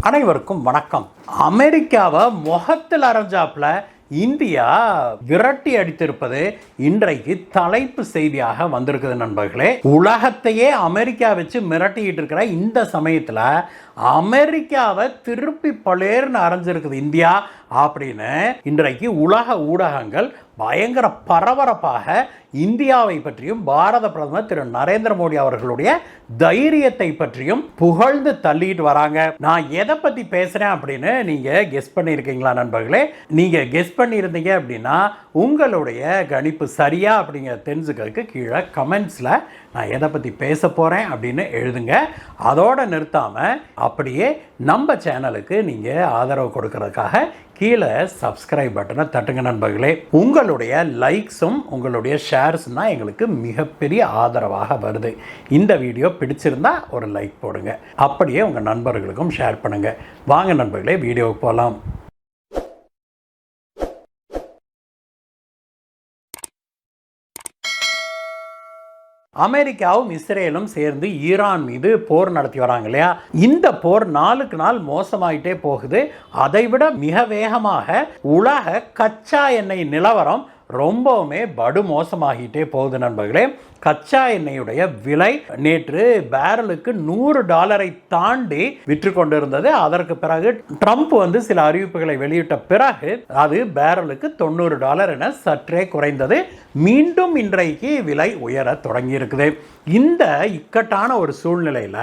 அனைவருக்கும் வணக்கம். அமெரிக்காவை முகத்தில் அரைஞ்சாப்புல இந்தியா விரட்டி அடித்திருப்பது இன்றைக்கு தலைப்பு செய்தியாக வந்திருக்குது நண்பர்களே. உலகத்தையே அமெரிக்கா வச்சு மிரட்டிட்டு இருக்கிற இந்த சமயத்தில் அமெரிக்காவை திருப்பி பலேர்னு அரைஞ்சிருக்குது இந்தியா அப்படின்னு இன்றைக்கு உலக ஊடகங்கள் பயங்கர பரபரப்பாக இந்தியாவை பற்றியும் பாரத பிரதமர் திரு நரேந்திர மோடி அவர்களுடைய தைரியத்தை பற்றியும் புகழ்ந்து தள்ளிட்டு வராங்க. நான் எதை பற்றி பேசுகிறேன் அப்படின்னு நீங்கள் கெஸ் பண்ணியிருக்கீங்களா நண்பர்களே? நீங்கள் கெஸ் பண்ணியிருந்தீங்க அப்படின்னா உங்களுடைய கணிப்பு சரியா அப்படிங்கிற தெரிஞ்சுக்கிறதுக்கு கீழே கமெண்ட்ஸில் நான் எதை பற்றி பேச போகிறேன் அப்படின்னு எழுதுங்க. அதோடு நிறுத்தாமல் அப்படியே நம்ம சேனலுக்கு நீங்கள் ஆதரவு கொடுக்கறதுக்காக கீழே சப்ஸ்கிரைப் பட்டனை தட்டுங்க நண்பர்களே. உங்களுடைய லைக்ஸும் உங்களுடைய ஷேர்ஸும் தான் எங்களுக்கு மிகப்பெரிய ஆதரவாக வருது. இந்த வீடியோ பிடிச்சிருந்தா ஒரு லைக் போடுங்க, அப்படியே உங்கள் நண்பர்களுக்கும் ஷேர் பண்ணுங்கள். வாங்க நண்பர்களே, வீடியோவுக்கு போகலாம். அமெரிக்காவும் இஸ்ரேலும் சேர்ந்து ஈரான் மீது போர் நடத்தி வராங்க இல்லையா? இந்த போர் நாளுக்கு நாள் மோசமாயிட்டே போகுது. அதைவிட மிக வேகமாக உலக கச்சா எண்ணெய் நிலவரம் ரொம்பவுமே படு மோசமாகிட்டே போகுது நண்பர்களே. கச்சா எண்ணெயுடைய விலை நேற்று பேரலுக்கு $100 தாண்டி விற்று கொண்டிருந்தது. அதற்கு பிறகு ட்ரம்ப் சில அறிவிப்புகளை வெளியிட்ட பிறகு அது பேரலுக்கு $90 என சற்றே குறைந்தது. மீண்டும் இன்றைக்கு விலை உயர தொடங்கி இருக்குது. இந்த இக்கட்டான ஒரு சூழ்நிலையில்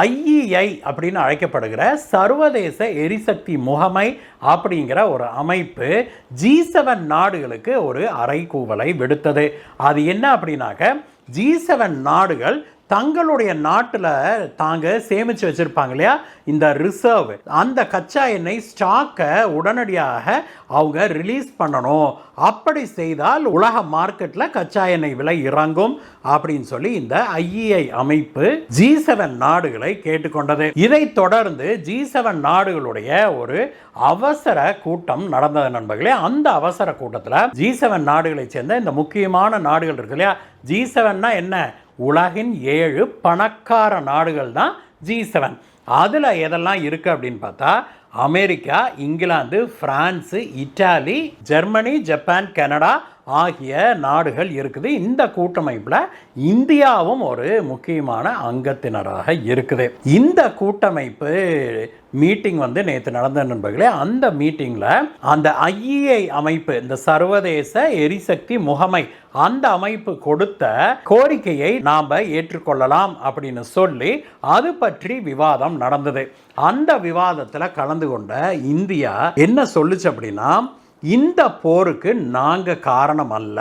IEI அப்படின்னு அழைக்கப்படுகிற சர்வதேச எரிசக்தி முகமை அப்படிங்கிற ஒரு அமைப்பு G7 நாடுகளுக்கு ஒரு அறைகூவலை விடுத்தது. அது என்ன அப்படின்னாக்க, G7 நாடுகள் தங்களுடைய நாட்டில் தாங்க சேமித்து வச்சுருப்பாங்க இல்லையா, இந்த ரிசர்வ், அந்த கச்சா எண்ணெய் ஸ்டாக்கை உடனடியாக அவங்க ரிலீஸ் பண்ணணும். அப்படி செய்தால் உலக மார்க்கெட்டில் கச்சா எண்ணெய் விலை இறங்கும் அப்படின்னு சொல்லி இந்த IEI அமைப்பு G7 நாடுகளை கேட்டுக்கொண்டது. இதை தொடர்ந்து G7 நாடுகளுடைய ஒரு அவசர கூட்டம் நடந்தது நண்பர்களே. அந்த அவசர கூட்டத்தில் G7 நாடுகளை சேர்ந்த இந்த முக்கியமான நாடுகள் இருக்கு இல்லையா, G7னா என்ன, உலகின் 7 பணக்கார நாடுகள் தான் G7. அதில் எதெல்லாம் இருக்குது அப்படின்னு பார்த்தா, America, England, France, Italy, Germany, Japan, Canada ஆகிய நாடுகள் இருக்குது. இந்த கூட்டமைப்பில் இந்தியாவும் ஒரு முக்கியமான அங்கத்தினராக இருக்குது. இந்த கூட்டமைப்பு மீட்டிங் நேற்று நடந்த நண்பர்களே. அந்த மீட்டிங்கில் அந்த IEI அமைப்பு, இந்த சர்வதேச எரிசக்தி முகமை, அந்த அமைப்பு கொடுத்த கோரிக்கையை நாம் ஏற்றுக்கொள்ளலாம் அப்படின்னு சொல்லி அது பற்றி விவாதம் நடந்தது. அந்த விவாதத்தில் கலந்து கொண்ட இந்தியா என்ன சொல்லுச்சு அப்படின்னா, இந்த போருக்கு நாங்க காரணம் அல்ல,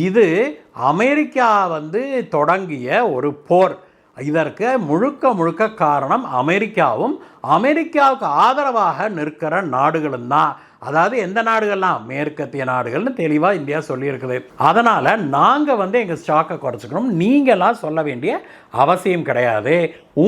இது அமெரிக்கா தொடங்கிய ஒரு போர். இதற்கு முழுக்க காரணம் அமெரிக்காவும் அமெரிக்காவுக்கு ஆதரவாக நிற்கிற நாடுகளும் தான். அதாவது எந்த நாடுகள்லாம், மேற்கத்திய நாடுகள்னு தெளிவாக இந்தியா சொல்லியிருக்குது. அதனால் நாங்கள் எங்கள் ஸ்டாக்கை குறைச்சிக்கணும், நீங்களாம் சொல்ல வேண்டிய அவசியம் கிடையாது,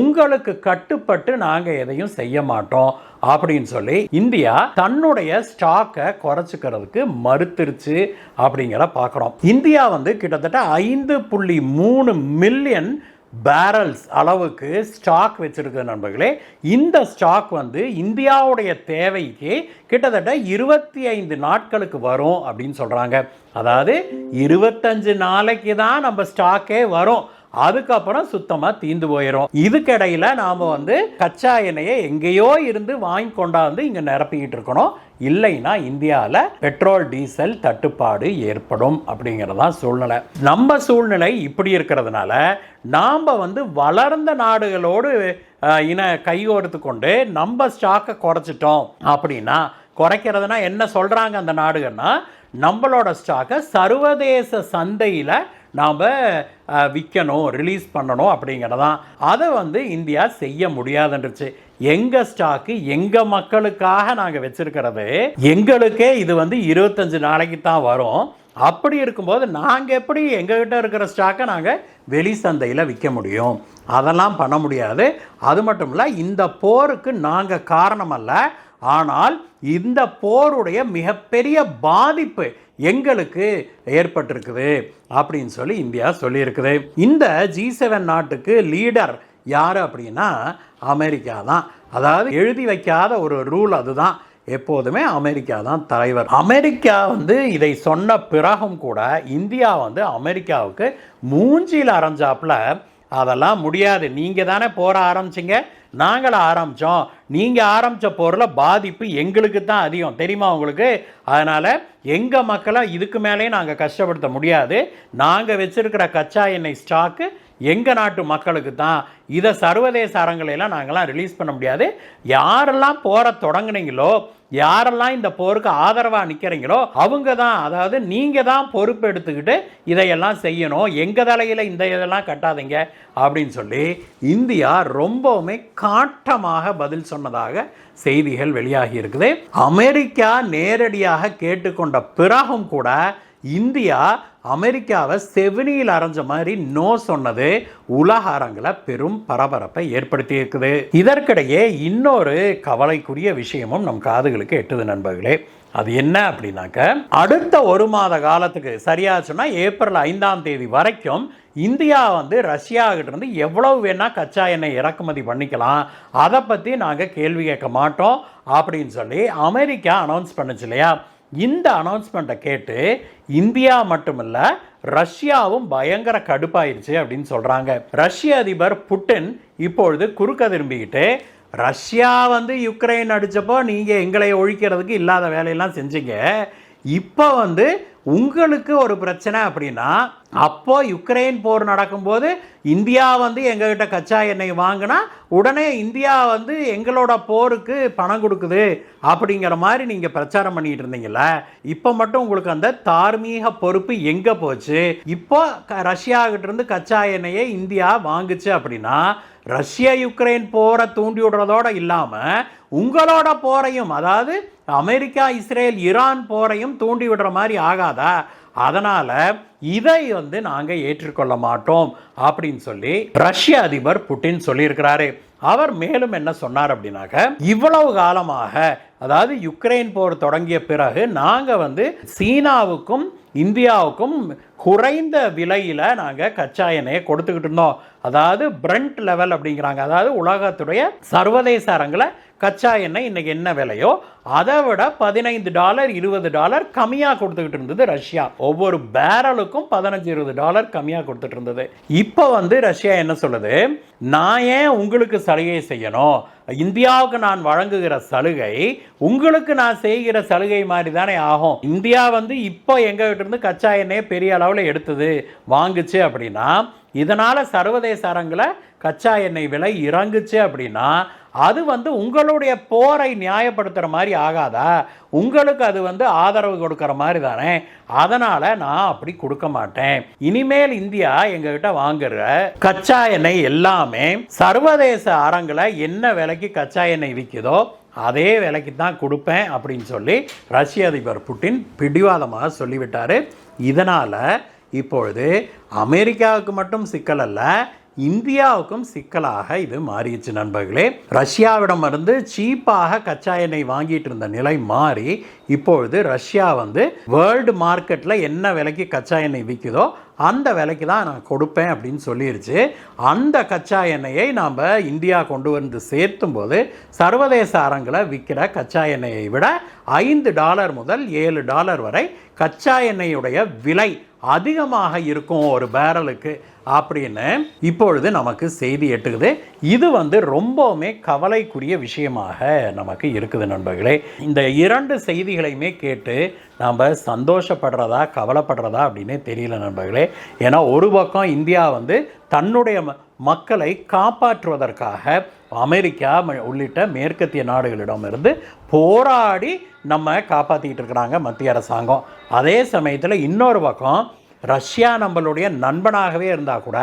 உங்களுக்கு கட்டுப்பட்டு நாங்கள் எதையும் செய்ய மாட்டோம் அப்படின்னு சொல்லி இந்தியா தன்னுடைய ஸ்டாக்கை குறைச்சிக்கிறதுக்கு மறுத்துருச்சு அப்படிங்கிற பார்க்குறோம். இந்தியா கிட்டத்தட்ட 5.3 மில்லியன் பேரல்ஸ் அளவுக்கு ஸ்டாக் வச்சிருக்கு நண்பர்களே. இந்த ஸ்டாக் இந்தியாவுடைய தேவைக்கு கிட்டத்தட்ட 25 நாட்களுக்கு வரும் அப்படின்னு சொல்கிறாங்க. அதாவது 25 நாளைக்கு தான் நம்ம ஸ்டாக்கே வரும், அதுக்கப்புறம் சுத்தமாக தீந்து போயிடும். இதுக்கிடையில் நாம் கச்சா எண்ணெயை எங்கேயோ இருந்து வாங்கி கொண்டாந்து இங்கே நிரப்பிக்கிட்டு இருக்கணும். இல்லைன்னா இந்தியாவில் பெட்ரோல் டீசல் தட்டுப்பாடு ஏற்படும் அப்படிங்கிறதான் சூழ்நிலை. நம்ம சூழ்நிலை இப்படி இருக்கிறதுனால நாம் வளர்ந்த நாடுகளோடு கைகோர்த்து கொண்டு நம்ம ஸ்டாக்கை குறைச்சிட்டோம் அப்படின்னா, குறைக்கிறதுனா என்ன சொல்கிறாங்க அந்த நாடுகள்னா, நம்மளோட ஸ்டாக்கை சர்வதேச சந்தையில் நாம் விற்கணும், ரிலீஸ் பண்ணணும் அப்படிங்கிறதான். அதை இந்தியா செய்ய முடியாதுன்றுச்சு. எங்கள் ஸ்டாக்கு எங்கள் மக்களுக்காக நாங்கள் வச்சிருக்கிறது, எங்களுக்கே இது 25 நாளைக்கு தான் வரும். அப்படி இருக்கும்போது நாங்கள் எப்படி எங்ககிட்ட இருக்கிற ஸ்டாக்கை நாங்கள் வெளி சந்தையில் விற்க முடியும்? அதெல்லாம் பண்ண முடியாது. அது மட்டும் இல்லை, இந்த போருக்கு நாங்கள் காரணம் அல்ல, ஆனால் இந்த போருடைய மிகப்பெரிய பாதிப்பு எங்களுக்கு ஏற்பட்டிருக்குது அப்படின்னு சொல்லி இந்தியா சொல்லியிருக்குது. இந்த G7 நாட்டுக்கு லீடர் யார் அப்படின்னா அமெரிக்கா தான். அதாவது எழுதி வைக்காத ஒரு ரூல் அதுதான். எப்போதுமே அமெரிக்கா தான் தலைவர். அமெரிக்கா இதை சொன்ன பிறகும் கூட இந்தியா அமெரிக்காவுக்கு மூஞ்சியில் அரைஞ்சாப்புல அதெல்லாம் முடியாது, நீங்கள் தானே போற ஆரம்பிச்சிங்க, நாங்கள் ஆரம்பித்தோம், நீங்கள் ஆரம்பித்த போரில் பாதிப்பு எங்களுக்கு தான் அதிகம் தெரியுமா உங்களுக்கு, அதனால் எங்கள் மக்களை இதுக்கு மேலே நாங்கள் கஷ்டப்படுத்த முடியாது, நாங்கள் வச்சுருக்கிற கச்சா எண்ணெய் ஸ்டாக்கு எங்கள் நாட்டு மக்களுக்கு தான், இதை சர்வதேச அரங்கிலெல்லாம் நாங்கள்லாம் ரிலீஸ் பண்ண முடியாது, யாரெல்லாம் போரை தொடங்குனீங்களோ, யாரெல்லாம் இந்த போருக்கு ஆதரவாக நிற்கிறீங்களோ அவங்க தான், அதாவது நீங்கள் தான் பொறுப்பு எடுத்துக்கிட்டு இதையெல்லாம் செய்யணும், எங்கள் தலையில் இந்த இதெல்லாம் கட்டாதீங்க அப்படின்னு சொல்லி இந்தியா ரொம்பவுமே காட்டமாக பதில் சொன்னதாக செய்திகள் வெளியாகி இருக்குது. அமெரிக்கா நேரடியாக கேட்டுக்கொண்ட பிறகும் கூட இந்தியா அமெரிக்காவை செவினியில் அரைஞ்ச மாதிரி நோ சொன்னது உலக அரங்கில் பெரும் பரபரப்பை ஏற்படுத்தி இருக்குது. இதற்கிடையே இன்னொரு கவலைக்குரிய விஷயமும் நம் காதுகளுக்கு எட்டுது நண்பர்களே. அது என்ன அப்படின்னாக்க, அடுத்த ஒரு மாத காலத்துக்கு சரியா சொன்னா ஏப்ரல் 5ஆம் தேதி வரைக்கும் இந்தியா ரஷ்யா கிட்ட இருந்து எவ்வளவு வேணா கச்சா எண்ணெய் இறக்குமதி பண்ணிக்கலாம், அதை பற்றி நாங்கள் கேள்வி கேட்க மாட்டோம் அப்படின்னு சொல்லி அமெரிக்கா அனௌன்ஸ் பண்ணுச்சு இல்லையா. இந்த அனௌன்ஸ்மெண்ட்டை கேட்டு இந்தியா மட்டுமல்ல ரஷ்யாவும் பயங்கர கடுப்பாயிருச்சு அப்படின்னு சொல்றாங்க. ரஷ்ய அதிபர் புட்டின் இப்பொழுது குறுக்க திரும்பிக்கிட்டு, ரஷ்யா யுக்ரைன் அடிச்சப்போ நீங்க எங்களை ஒழிக்கிறதுக்கு இல்லாத வேலையெல்லாம் செஞ்சீங்க, இப்போ உங்களுக்கு ஒரு பிரச்சனை அப்படின்னா, அப்போ யுக்ரைன் போர் நடக்கும்போது இந்தியா எங்ககிட்ட கச்சா எண்ணெய் வாங்கினா உடனே இந்தியா எங்களோட போருக்கு பணம் கொடுக்குது அப்படிங்கிற மாதிரி நீங்கள் பிரச்சாரம் பண்ணிட்டு இருந்தீங்கல்ல, இப்போ மட்டும் உங்களுக்கு அந்த தார்மீக பொறுப்பு எங்கே போச்சு? இப்போ ரஷ்யா கிட்ட இருந்து கச்சா எண்ணெயை இந்தியா வாங்குச்சு அப்படின்னா ரஷ்யா யுக்ரைன் போரை தூண்டி விடுறதோட இல்லாமல் உங்களோட போரையும், அதாவது அமெரிக்கா இஸ்ரேல் ஈரான் போரையும் தூண்டி விடுற மாதிரி ஆகாதா? அதனால் இதை நாங்கள் ஏற்றுக்கொள்ள மாட்டோம் அப்படின்னு சொல்லி ரஷ்ய அதிபர் புட்டின் சொல்லியிருக்கிறாரு. அவர் மேலும் என்ன சொன்னார் அப்படின்னாக்க, இவ்வளவு காலமாக, அதாவது யுக்ரைன் போர் தொடங்கிய பிறகு நாங்கள் சீனாவுக்கும் இந்தியாவுக்கும் குறைந்த விலையில் நாங்கள் கச்சா எண்ணெயை கொடுத்துக்கிட்டு இருந்தோம், அதாவது பிரண்ட் லெவல் அப்படிங்கிறாங்க, அதாவது உலகத்துடைய சர்வதேச அரங்கில் கச்சா எண்ணெய் இன்னைக்கு என்ன விலையோ அதை விட $15 $20 கம்மியாக கொடுத்துக்கிட்டு இருந்தது ரஷ்யா. ஒவ்வொரு பேரலுக்கும் $15-20 கம்மியாக கொடுத்துட்டு இருந்தது. இப்போ ரஷ்யா என்ன சொல்லுது, நான் ஏன் உங்களுக்கு சலுகை செய்யணும், இந்தியாவுக்கு நான் வழங்குகிற சலுகை உங்களுக்கு நான் செய்கிற சலுகை மாதிரி தானே ஆகும். இந்தியா இப்போ எங்ககிட்ட இருந்து கச்சா எண்ணெயை பெரிய அளவில் எடுத்தது வாங்குச்சு அப்படின்னா, இதனால் சர்வதேச அரங்கில் கச்சா எண்ணெய் விலை இறங்குச்சு அப்படின்னா அது உங்களுடைய போரை நியாயப்படுத்துகிற மாதிரி ஆகாதா? உங்களுக்கு அது ஆதரவு கொடுக்குற மாதிரி தானே, அதனால் நான் அப்படி கொடுக்க மாட்டேன். இனிமேல் இந்தியா எங்ககிட்ட வாங்குற கச்சா எண்ணெய் எல்லாமே சர்வதேச அரங்கில் என்ன விலைக்கு கச்சா எண்ணெய் விற்குதோ அதே விலைக்கு தான் கொடுப்பேன் அப்படின்னு சொல்லி ரஷ்ய அதிபர் புட்டின் பிடிவாதமாக சொல்லிவிட்டார். இதனால் இப்பொழுது அமெரிக்காவுக்கு மட்டும் சிக்கல் அல்ல, இந்தியாவுக்கும் சிக்கலாக இது மாறிடுச்சு நண்பர்களே. ரஷ்யாவிடமிருந்து சீப்பாக கச்சா எண்ணெய் வாங்கிட்டு இருந்த நிலை மாறி இப்பொழுது ரஷ்யா வேர்ல்டு மார்க்கெட்டில் என்ன விலைக்கு கச்சா எண்ணெய் விற்குதோ அந்த விலைக்கு தான் நான் கொடுப்பேன் அப்படின்னு சொல்லிருச்சு. அந்த கச்சா எண்ணெயை நாம் இந்தியா கொண்டு சேர்த்தும் போது சர்வதேச அரங்கில் விற்கிற கச்சா எண்ணெயை விட $5 முதல் $7 வரை கச்சா எண்ணெயுடைய விலை அதிகமாக இருக்கும் ஒரு பேரலுக்கு அப்படின்னு இப்பொழுது நமக்கு செய்தி எட்டுக்குது. இது ரொம்பவுமே கவலைக்குரிய விஷயமாக நமக்கு இருக்குது நண்பர்களே. இந்த 2 செய்திகளையுமே கேட்டு நாம் சந்தோஷப்படுறதா கவலைப்படுறதா அப்படின்னே தெரியல நண்பர்களே. ஏன்னா ஒரு பக்கம் இந்தியா தன்னுடைய மக்களை காப்பாற்றுவதற்காக அமெரிக்கா உள்ளிட்ட மேற்கத்திய நாடுகளிடமிருந்து போராடி நம்ம காப்பாற்றிக்கிட்டு இருக்கிறாங்க மத்திய அரசாங்கம். அதே சமயத்தில் இன்னொரு பக்கம் ரஷ்யா நம்மளுடைய நண்பனாகவே இருந்தால் கூட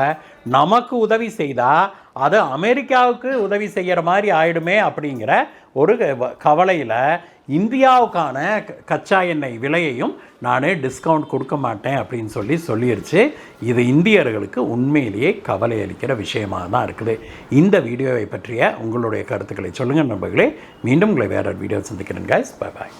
நமக்கு உதவி செய்தால் அது அமெரிக்காவுக்கு உதவி செய்கிற மாதிரி ஆயிடுமே அப்படிங்கிற ஒரு கவலையில் இந்தியாவுக்கான கச்சா எண்ணெய் விலையையும் நான் டிஸ்கவுண்ட் கொடுக்க மாட்டேன் அப்படின்னு சொல்லிடுச்சு. இது இந்தியர்களுக்கு உண்மையிலேயே கவலை அளிக்கிற விஷயமாக தான் இருக்குது. இந்த வீடியோவை பற்றிய உங்களுடைய கருத்துக்களை சொல்லுங்கள் நண்பர்களே. மீண்டும் உங்களை வேற வீடியோ சந்திக்கிறேன் கைஸ். Bye bye.